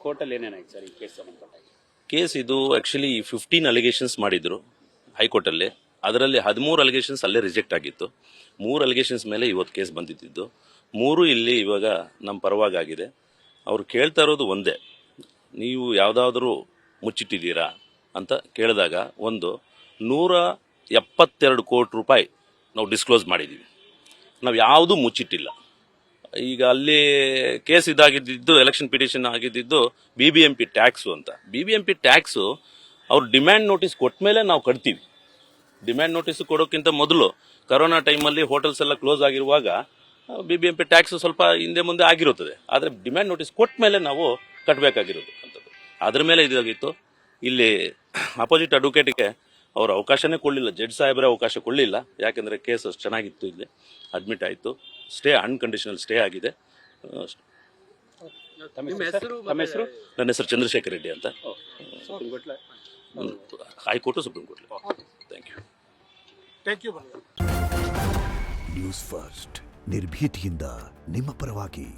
ಕೋರ್ಟಲ್ಲಿ ಏನೇನಾಯ್ತು ಸರ್ ಈ ಕೇಸ್ ಸಂಬಂಧಪಟ್ಟ ಕೇಸ್ ಇದು ಆ್ಯಕ್ಚುಲಿ 15 ಅಲಿಗೇಷನ್ಸ್ ಮಾಡಿದ್ರು ಹೈಕೋರ್ಟಲ್ಲಿ. ಅದರಲ್ಲಿ 13 ಅಲಿಗೇಷನ್ಸ್ ಅಲ್ಲೇ ರಿಜೆಕ್ಟ್ ಆಗಿತ್ತು. 3 ಅಲಿಗೇಷನ್ಸ್ ಮೇಲೆ ಇವತ್ತು ಕೇಸ್ ಬಂದಿದ್ದು. 3 ಇಲ್ಲಿ ಇವಾಗ ನಮ್ಮ ಪರವಾಗಿದೆ. ಅವ್ರು ಕೇಳ್ತಾ ಇರೋದು ಒಂದೇ, ನೀವು ಯಾವುದಾದ್ರೂ ಮುಚ್ಚಿಟ್ಟಿದ್ದೀರಾ ಅಂತ ಕೇಳಿದಾಗ 172 ಕೋಟಿ ರೂಪಾಯಿ ನಾವು ಡಿಸ್ಕ್ಲೋಸ್ ಮಾಡಿದ್ದೀವಿ. ನಾವು ಯಾವುದೂ ಮುಚ್ಚಿಟ್ಟಿಲ್ಲ. ಈಗ ಅಲ್ಲಿ ಕೇಸ್ ಇದಾಗಿದ್ದು ಎಲೆಕ್ಷನ್ ಪಿಟಿಷನ್ ಆಗಿದ್ದು BBMP ಟ್ಯಾಕ್ಸು ಅಂತ. BBMP ಟ್ಯಾಕ್ಸು ಅವ್ರು ಡಿಮ್ಯಾಂಡ್ ನೋಟಿಸ್ ಕೊಟ್ಟ ಮೇಲೆ ನಾವು ಕಟ್ತೀವಿ. ಡಿಮ್ಯಾಂಡ್ ನೋಟಿಸ್ ಕೊಡೋಕ್ಕಿಂತ ಮೊದಲು ಕರೋನಾ ಟೈಮಲ್ಲಿ ಹೋಟೆಲ್ಸ್ ಎಲ್ಲ ಕ್ಲೋಸ್ ಆಗಿರುವಾಗ BBMP ಟ್ಯಾಕ್ಸ್ ಸ್ವಲ್ಪ ಹಿಂದೆ ಮುಂದೆ ಆಗಿರುತ್ತದೆ. ಆದರೆ ಡಿಮ್ಯಾಂಡ್ ನೋಟಿಸ್ ಕೊಟ್ಟ ಮೇಲೆ ನಾವು ಕಟ್ಟಬೇಕಾಗಿರೋದು ಅಂಥದ್ದು. ಅದ್ರ ಮೇಲೆ ಇದಾಗಿತ್ತು. ಇಲ್ಲಿ ಅಪೋಸಿಟ್ ಅಡ್ವೊಕೇಟಿಗೆ ಅವರು ಅವಕಾಶನೇ ಕೊಡಲಿಲ್ಲ, ಜಡ್ಜ್ ಸಾಹೇಬ್ರೆ ಅವಕಾಶ ಕೊಡಲಿಲ್ಲ. ಯಾಕೆಂದರೆ ಕೇಸ್ ಅಷ್ಟು ಚೆನ್ನಾಗಿತ್ತು, ಇಲ್ಲಿ ಅಡ್ಮಿಟ್ ಆಯಿತು, ಸ್ಟೇ ಅನ್ಕಂಡೀಷನಲ್ ಸ್ಟೇ ಆಗಿದೆ. ತಮ್ಮ ಹೆಸರು? ನನ್ನ ಹೆಸರು ಚಂದ್ರಶೇಖರ್ ರೆಡ್ಡಿ ಅಂತ, high court supreme court. Thank you. News first ನಿರ್ಭೀತಿಯಿಂದ ನಿಮ್ಮ ಪರವಾಗಿ.